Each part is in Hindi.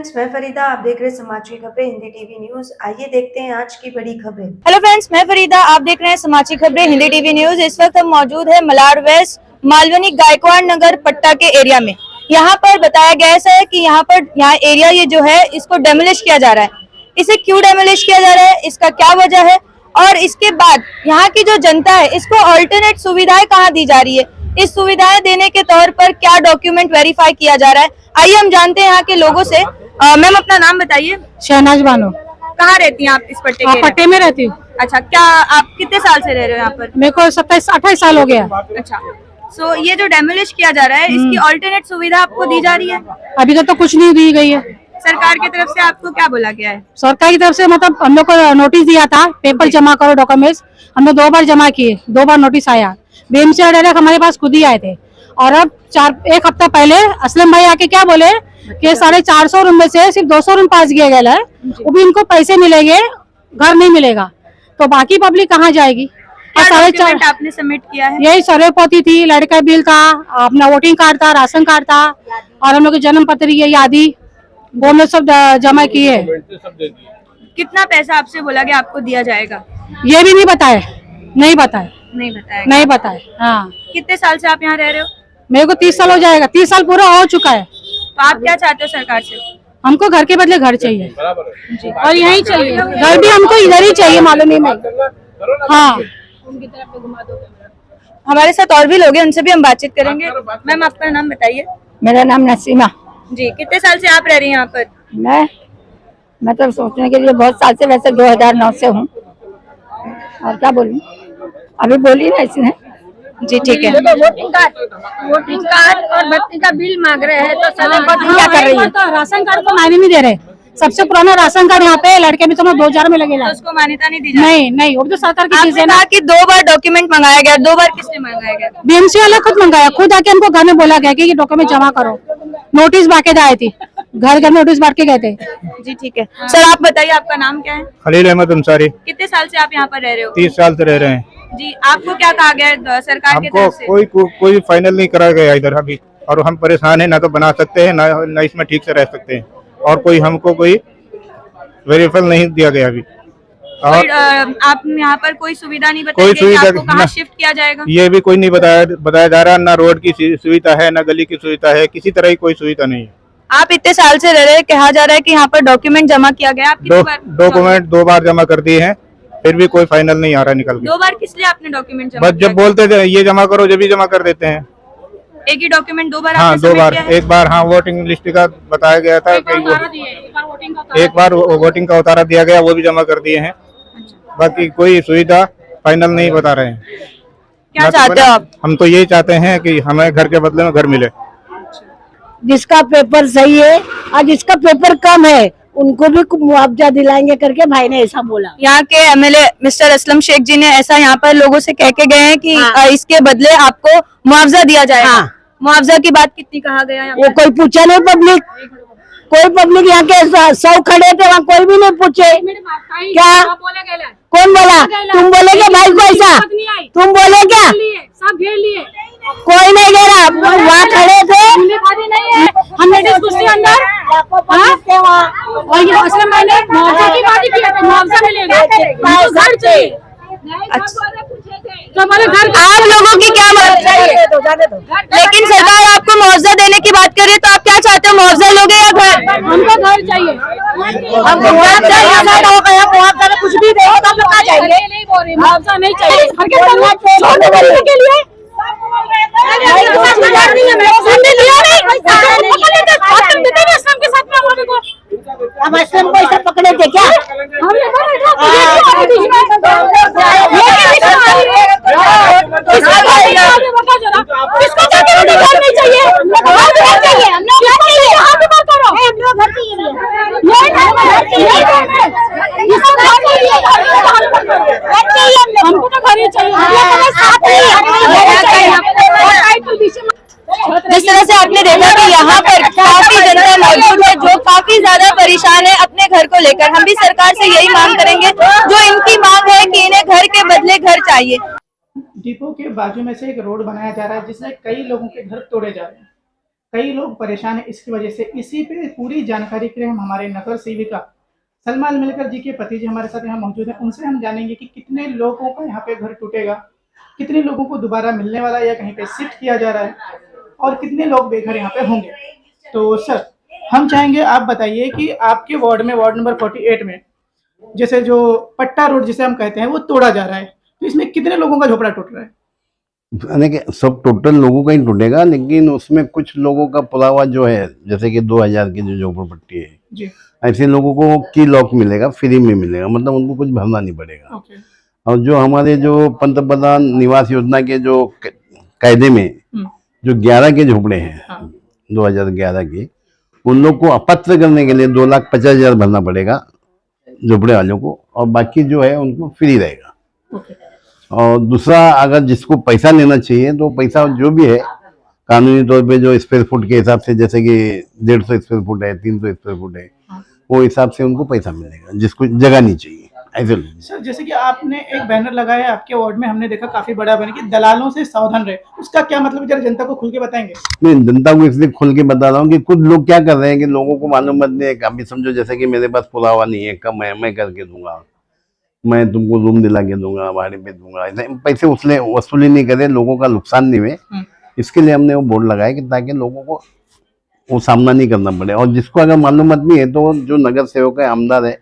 फ्रेंड्स, मैं फरीदा, आप देख रहे हैं समाज की खबरें हिंदी टीवी न्यूज। आइए देखते हैं आज की बड़ी खबरें। हेलो फ्रेंड्स, मैं फरीदा, आप देख रहे हैं समाज की खबरें हिंदी टीवी न्यूज। इस वक्त हम मौजूद है मलाड वेस्ट मालवनी गायकवाड़ नगर पट्टा के एरिया में। यहाँ पर बताया गया है कि यहाँ एरिया ये जो है इसको डेमोलिश किया जा रहा है। इसे क्यों डेमोलिश किया जा रहा है, इसका क्या वजह है और इसके बाद यहाँ की जो जनता है इसको अल्टरनेट सुविधाएं कहाँ दी जा रही है, इस सुविधाएं देने के तौर पर क्या डॉक्यूमेंट वेरीफाई किया जा रहा है, आइए हम जानते हैं यहाँ के लोगों से। मैम, अपना नाम बताइए। शहनाज बानो। कहाँ रहती हैं आप इस पट्टे के? पट्टे में रहती हूँ। अच्छा, क्या आप कितने साल से रह रहे हो यहाँ पर? मेरे को 27-28 साल हो गया। अच्छा, सो ये जो डेमोलिश किया जा रहा है इसकी अल्टरनेट सुविधा आपको दी जा रही है? अभी तक तो कुछ नहीं दी गई है। सरकार की तरफ से आपको क्या बोला गया है? सरकार की तरफ से मतलब हम लोग को नोटिस दिया था, पेपर जमा करो डॉक्यूमेंट्स। हमने 2 बार जमा किए, 2 बार नोटिस आया। बीएमसी डायरेक्ट हमारे पास खुद ही आए थे। और अब 1 हफ्ता पहले असलम भाई आके क्या बोले कि 450 रूम में से सिर्फ 200 रूम पास किया गया है, वो भी इनको पैसे मिलेंगे, घर नहीं मिलेगा। तो बाकी पब्लिक कहाँ जाएगी? डॉक्यूमेंट आपने सबमिट किया है? यही सर्वे पोती थी, लड़का बिल था, अपना वोटिंग कार्ड था, राशन कार्ड था और हम लोग की जन्म पत्री है आदि, वो हमने सब जमा किए। कितना पैसा आपसे बोला गया आपको दिया जाएगा? ये भी नहीं बताए। नहीं बताया। हाँ। कितने साल से आप यहाँ रह रहे हो? मेरे को 30 साल हो जाएगा, 30 साल पूरा हो चुका है। तो आप क्या चाहते हो सरकार से? हमको घर के बदले घर चाहिए और यही चाहिए। घर भी हमको इधर ही चाहिए, मालूम नहीं। हाँ, हमारे साथ और भी लोग हैं, उनसे भी हम बातचीत करेंगे। मैम, आपका नाम बताइए। मेरा नाम नसीमा जी, कितने साल से आप रह रही हैं यहाँ पर? मैं तो सोचने के लिए बहुत साल से, वैसे 2009 से हूँ। और क्या बोलूं, अभी बोली ना इसने। जी ठीक है। वोटिंग कार्ड और बत्ती का बिल मांग रहे हैं, तो क्या कर रही है? राशन कार्ड को मायने नहीं दे रहे। सबसे पुराना राशन कार्ड यहाँ पे लड़के भी तो 2000 में लगेगा, तो उसको मान्यता नहीं दी जाती? नहीं, वो तो सरकार की चीज है ना। कि 2 बार डॉक्यूमेंट मंगाया गया, 2 बार किसने मंगाया गया? बीएमसी वाला खुद मंगाया, खुद आके हमको घर में बोला गया कि डॉक्यूमेंट जमा करो। नोटिस बाकायदा आई थी, घर नोटिस बांट के गए थे। जी ठीक है। सर, आप बताइए, आपका नाम क्या है? खलील अहमद अंसारी। कितने साल से आप यहाँ पर रह रहे हो? 30 साल से रह रहे हैं। जी, आपको क्या कहा गया है सरकार की तरफ से? कोई फाइनल नहीं करा गया इधर अभी, और हम परेशान हैं, ना तो बना सकते हैं ना इसमें ठीक से रह सकते हैं, और हमको कोई वेरीफाई नहीं दिया गया अभी। और आप यहाँ पर कोई सुविधा नहीं बताई कोई गई सुविधा आपको कहाँ शिफ्ट किया जाएगा? ये भी कोई नहीं बताया जा रहा, ना रोड की सुविधा है, ना गली की सुविधा है, किसी तरह की कोई सुविधा नहीं है। आप इतने साल से रह रहे हैं, कहा जा रहा है कि यहाँ पर डॉक्यूमेंट जमा किया गया। आप डॉक्यूमेंट 2 बार जमा कर दिए हैं, फिर भी कोई फाइनल नहीं आ रहा निकल के। 2 बार किस लिए आपने डॉक्यूमेंट जमा बस जब बोलते थे ये जमा करो, जब भी जमा कर देते हैं। एक ही डॉक्यूमेंट 2 बार? हाँ, 2 बार। एक बार हाँ वोटिंग लिस्ट का बताया गया था, एक बार वोटिंग का उतारा दिया गया, वो भी जमा कर दिए हैं। बाकी कोई सुविधा फाइनल नहीं बता रहे हैं। क्या चाहते हो आप? हम तो यही चाहते हैं कि हमें घर के बदले में घर मिले। जिसका पेपर सही है और जिसका पेपर कम है उनको भी मुआवजा दिलाएंगे करके भाई ने ऐसा बोला। यहाँ के एमएलए मिस्टर असलम शेख जी ने ऐसा यहाँ पर लोगों से कह के गए हैं कि इसके बदले आपको मुआवजा दिया जाएगा। हाँ। मुआवजा की बात कितनी कहा गया यहाँ? वो कोई पूछा नहीं, कोई पब्लिक यहाँ के 100 खड़े थे, वहाँ कोई भी नहीं पूछे। क्या कौन बोला? तुम बोले क्या भाई को ऐसा? तुम बोले क्या? सब घेर लिए, कोई नहीं घेरा, वहाँ खड़े थे। हमने अंदर और ये असलम भाई ने मुआवजा की बात किया था, मुआवजा मिलेगा, घर चाहिए। तो हमारे घर आप लोगों की क्या बात चाहिए? लेकिन सरकार आपको मुआवजा देने की बात कर रही है, तो आप क्या चाहते हो? मुआवजा लोगे या घर? हमको घर चाहिए। मुआवजा कुछ भी दे, हम लोग कहाँ जाएंगे? मुआवजा नहीं चाहिए के लिए। हम असलम को ऐसा पकड़े थे क्या? हमको तो घर ही चाहिए। जिस तरह से आपने देखा कि यहाँ पर काफी जनता मौजूद है जो काफी ज्यादा परेशान है अपने घर को लेकर। हम भी सरकार से यही मांग करेंगे जो इनकी मांग है कि इन्हें घर के बदले घर चाहिए। डिपो के बाजू में से एक रोड बनाया जा रहा है जिसमें कई लोगों के घर तोड़े जा रहे हैं। कई लोग परेशान हैं इसकी वजह से। इसी पे पूरी जानकारी के लिए हम हमारे नगर सेविका सलमा मिलकर जी के पति जी हमारे साथ यहाँ मौजूद हैं। उनसे हम जानेंगे कि कितने लोगों का यहाँ पे घर टूटेगा, कितने लोगों को दोबारा मिलने वाला है या कहीं पे शिफ्ट किया जा रहा है, और कितने लोग बेघर यहाँ पे होंगे। तो सर, हम चाहेंगे आप बताइए कि आपके वार्ड में, वार्ड नंबर 48 में, जैसे जो पट्टा रोड जिसे हम कहते हैं वो तोड़ा जा रहा है, तो इसमें कितने लोगों का झोपड़ा टूट रहा है? यानी कि सब टोटल लोगों का ही टूटेगा, लेकिन उसमें कुछ लोगों का पुरावा जो है, जैसे कि 2000 की जो झोपड़पट्टी है जी, ऐसे लोगों को की लॉक मिलेगा, फ्री में मिलेगा, मतलब उनको कुछ भरना नहीं पड़ेगा। ओके। और जो हमारे जो पंतप्रधान निवास योजना के जो कायदे में जो 11 के झोपड़े हैं, हाँ। 2011 के, उन लोग को अपत्र करने के लिए 2,50,000 भरना पड़ेगा झोपड़े वालों को, और बाकी जो है उनको फ्री रहेगा। ओके। और दूसरा, अगर जिसको पैसा लेना चाहिए तो पैसा जो भी है कानूनी तौर पे जो स्क्वायर फुट के हिसाब से, जैसे कि 150 स्क्वायर फुट है, 300 स्क्वायर फुट है, वो हिसाब से उनको पैसा मिलेगा, जिसको जगह नहीं चाहिए ऐसे लोग। सर, जैसे कि आपने एक बैनर लगाया है आपके वार्ड में, हमने देखा काफी बड़ा बैनर कि दलालों से सावधान रहे, उसका क्या मतलब है, जरा जनता को खुल के बताएंगे? मैं जनता को इसलिए खुल के बता रहा हूँ कि कुछ लोग क्या कर रहे हैं कि लोगों को मालूम नहीं है। अभी समझो जैसे कि मेरे पास पुरावा नहीं है, कम है, मैं करके दूंगा, मैं तुमको रूम दिला के दूंगा, भाड़े पे दूंगा, ऐसे पैसे उसने वसूली नहीं करे, लोगों का नुकसान नहीं हुए, इसके लिए हमने वो बोर्ड लगाया कि ताकि लोगों को वो सामना नहीं करना पड़े। और जिसको अगर मालूम नहीं है तो जो नगर सेवक है, आमदार है,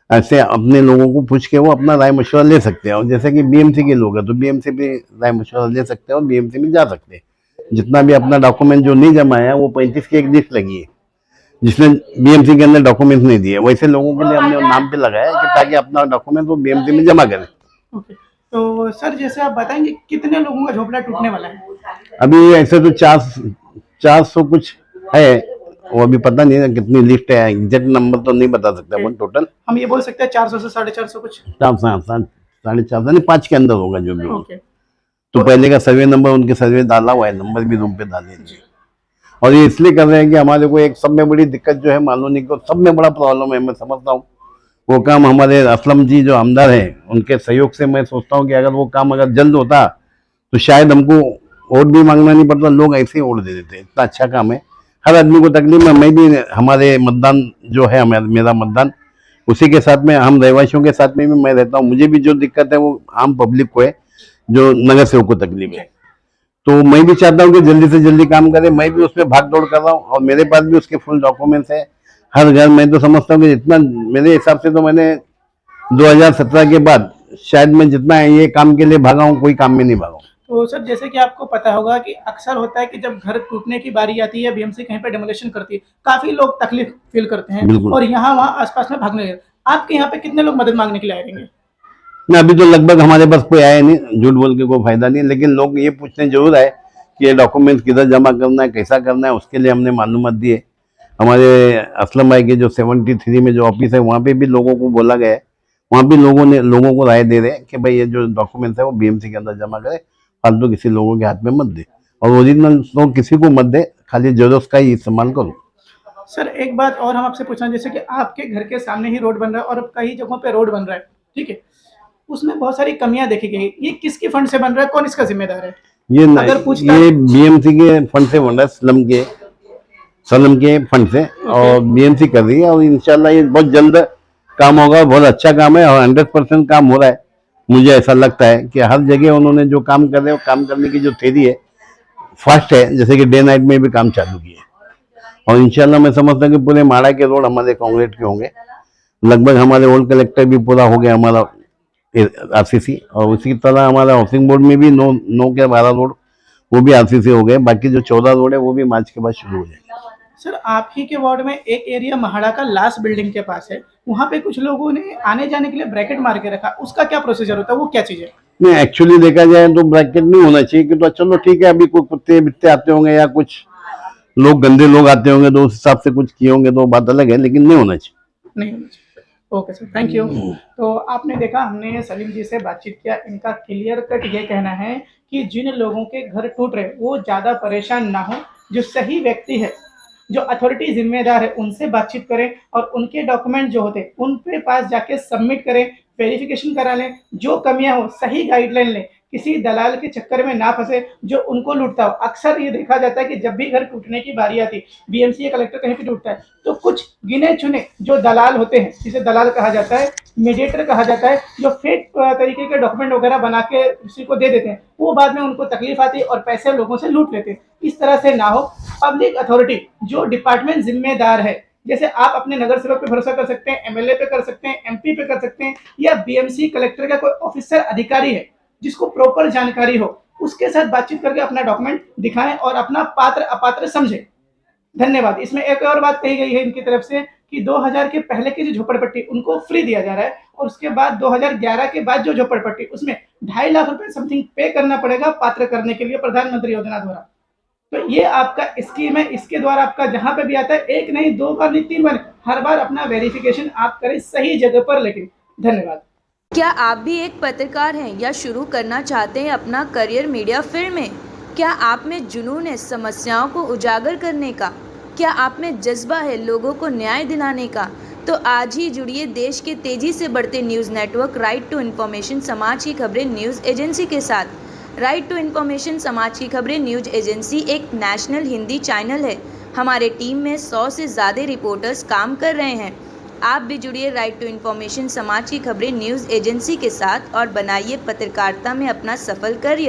ऐसे अपने लोगों को पूछ के वो अपना राय मशवरा ले सकते हैं। और जैसे कि बीएमसी के लोग हैं तो बीएमसी भी राय मशवरा ले सकते हैं और बीएमसी में जा सकते हैं। जितना भी अपना डॉक्यूमेंट जो नहीं जमा है, वो 35 की एक लिस्ट लगी है जिसने बीएमसी के अंदर डॉक्यूमेंट नहीं दिए, वैसे लोगों के लिए हमने नाम पे लगाया कि ताकि अपना डॉक्यूमेंट वो बीएमसी में जमा करें। ओके। तो सर, जैसे आप बताएंगे कितने लोगों का झोपड़ा टूटने वाला है? अभी ऐसे तो 400 कुछ है, वो अभी पता नहीं है कितनी लिस्ट है, एग्जैक्ट नंबर तो नहीं बता सकता अपन टोटल। हम ये बोल सकते हैं 400 से 450 कुछ? 450 नहीं, 5 के अंदर होगा जो भी होगा। ओके। तो पहले का सर्वे नंबर उनके सर्वे डाला हुआ है, नंबर भी रूम पे डाले हैं। और ये इसलिए कर रहे हैं कि हमारे को एक सब में बड़ी दिक्कत जो है, मालूम नहीं को सब में बड़ा प्रॉब्लम है, मैं समझता हूँ वो काम हमारे असलम जी जो आमदार हैं उनके सहयोग से, मैं सोचता हूँ कि अगर वो काम अगर जल्द होता तो शायद हमको वोट भी मांगना नहीं पड़ता, लोग ऐसे ही वोट दे देते। इतना अच्छा काम है, हर आदमी को तकलीफ है। मैं भी, हमारे मतदान जो है, मेरा मतदान उसी के साथ में, हम रहवासियों के साथ में भी मैं रहता हूँ, मुझे भी जो दिक्कत है वो आम पब्लिक को है, जो नगर सेवक को तकलीफ है। तो मैं भी चाहता हूँ कि जल्दी से जल्दी काम करे, मैं भी उसमें भाग दौड़ कर रहा हूँ और मेरे पास भी उसके फुल डॉक्यूमेंट्स है हर घर। मैं तो समझता हूँ कि जितना मेरे हिसाब से तो मैंने 2017 के बाद शायद मैं जितना ये काम के लिए भागा हूँ, कोई काम में नहीं भागा हूँ। तो सर, जैसे कि आपको पता होगा कि अक्सर होता है कि जब घर टूटने की बारी आती है, बीएमसी कहीं पे डेमोलेशन करती है, काफी लोग तकलीफ फील करते हैं और यहाँ वहाँ आसपास में भागने लगे। आपके यहाँ पे कितने लोग मदद मांगने के लिए आएंगे? ना, अभी तो लगभग हमारे पास कोई आया नहीं, झूठ बोल के कोई फायदा नहीं, लेकिन लोग ये पूछने जरूर आए कि ये डॉक्यूमेंट किधर जमा करना है, कैसा करना है, उसके लिए हमने मालूमात दी है। हमारे असलम भाई के जो 73 में जो ऑफिस है, वहाँ पे भी लोगों को बोला गया है, वहाँ भी लोगों को राय दे रहे हैं कि भाई ये जो डॉक्यूमेंट्स है वो बीएमसी के अंदर जमा करे, फालतू किसी लोगों के हाथ में मत दे, और ओरिजिनल तो किसी को मत दे, खाली जरूरत का ही इस्तेमाल करो। सर, एक बात और हम आपसे पूछना, जैसे कि आपके घर के सामने ही रोड बन रहा है और कई जगहों पे रोड बन रहा है, ठीक है, उसमें बहुत सारी कमियां देखी गई, ये किसके फंड से बन रहा है, कौन इसका जिम्मेदार है? ये बीएमसी के फंड से बन रहा है, सलम के फंड से, और बीएमसी कर रही है, और इंशाल्लाह ये बहुत जल्द काम होगा, बहुत अच्छा काम है और 100% काम हो रहा है। मुझे ऐसा लगता है कि हर जगह उन्होंने जो काम कर रहे हैं, काम करने की जो थ्योरी है फास्ट है, जैसे कि डे नाइट में भी काम चालू किया है। और इंशाल्लाह मैं समझता हूँ कि पूरे माड़ा के रोड हमारे कांग्रेस के होंगे, लगभग हमारे ओल्ड कलेक्टर भी पूरा हो गया हमारा आरसीसी, और उसी तरह हमारा हाउसिंग बोर्ड में भी 9 के 12 रोड वो भी आरसीसी हो गए, बाकी जो 14 रोड है वो भी मार्च के बाद शुरू हो जाएंगे। सर, आप ही के वार्ड में एक एरिया महाड़ा का लास्ट बिल्डिंग के पास है, वहाँ पे कुछ लोगों ने आने जाने के लिए ब्रैकेट मार के रखा, उसका क्या प्रोसीजर होता है, वो क्या चीज है? नहीं, एक्चुअली देखा जाए तो ब्रैकेट नहीं होना चाहिए, कि तो चलो ठीक है, अभी कोई कुत्ते बित्ते आते होंगे या कुछ लोग गंदे लोग आते होंगे तो उस हिसाब से कुछ किए होंगे तो बात अलग है, लेकिन नहीं होना चाहिए। नहीं होना चाहिए। Okay sir, thank you. तो आपने देखा, हमने सलीम जी से बातचीत किया, इनका क्लियर कट ये कहना है कि जिन लोगों के घर टूट रहे वो ज़्यादा परेशान ना हो, जो सही व्यक्ति है, जो अथॉरिटी जिम्मेदार है, उनसे बातचीत करें और उनके डॉक्यूमेंट जो होते हैं उन पे पास जाके सबमिट करें, वेरिफिकेशन करा लें, जो कमियां हो सही गाइडलाइन लें, किसी दलाल के चक्कर में ना फंसे जो उनको लूटता हो। अक्सर ये देखा जाता है कि जब भी घर टूटने की बारी आती, बीएमसी या कलेक्टर कहीं भी टूटता है, तो कुछ गिने चुने जो दलाल होते हैं, जिसे दलाल कहा जाता है, मीडिएटर कहा जाता है, जो फेक तरीके के डॉक्यूमेंट वगैरह बना के किसी को दे देते हैं, वो बाद में उनको तकलीफ आती है और पैसे लोगों से लूट लेते हैं। इस तरह से ना हो। पब्लिक अथॉरिटी जो डिपार्टमेंट जिम्मेदार है, जैसे आप अपने नगर सेवक पे भरोसा कर सकते हैं, एमएलए पे कर सकते हैं, एमपी पे कर सकते हैं, या बीएमसी कलेक्टर का कोई ऑफिसर अधिकारी है जिसको प्रॉपर जानकारी हो, उसके साथ बातचीत करके अपना डॉक्यूमेंट दिखाएं और अपना पात्र अपात्र समझें। धन्यवाद। इसमें एक और बात कही गई है इनकी तरफ से कि 2000 के पहले की जो झोपड़पट्टी उनको फ्री दिया जा रहा है, और उसके बाद 2011 के बाद जो झोपड़पट्टी उसमें 2.5 लाख रुपए समथिंग पे करना पड़ेगा पात्र करने के लिए प्रधानमंत्री योजना द्वारा। तो ये आपका स्कीम है, इसके द्वारा आपका जहां पे भी आता है, एक नहीं, 2 बार नहीं, 3 बार, हर बार अपना वेरिफिकेशन आप करें सही जगह पर। लेकिन धन्यवाद। क्या आप भी एक पत्रकार हैं या शुरू करना चाहते हैं अपना करियर मीडिया फील्ड में? क्या आप में जुनून है समस्याओं को उजागर करने का? क्या आप में जज्बा है लोगों को न्याय दिलाने का? तो आज ही जुड़िए देश के तेजी से बढ़ते news network right to information समाज की खबरें न्यूज़ एजेंसी के साथ। राइट टू इन्फॉर्मेशन समाज की खबरें न्यूज़ एजेंसी एक नेशनल हिंदी चैनल है। हमारे टीम में 100 से ज़्यादा रिपोर्टर्स काम कर रहे हैं। आप भी जुड़िए राइट टू इन्फॉर्मेशन समाज की खबरें न्यूज़ एजेंसी के साथ और बनाइए पत्रकारिता में अपना सफल करियर।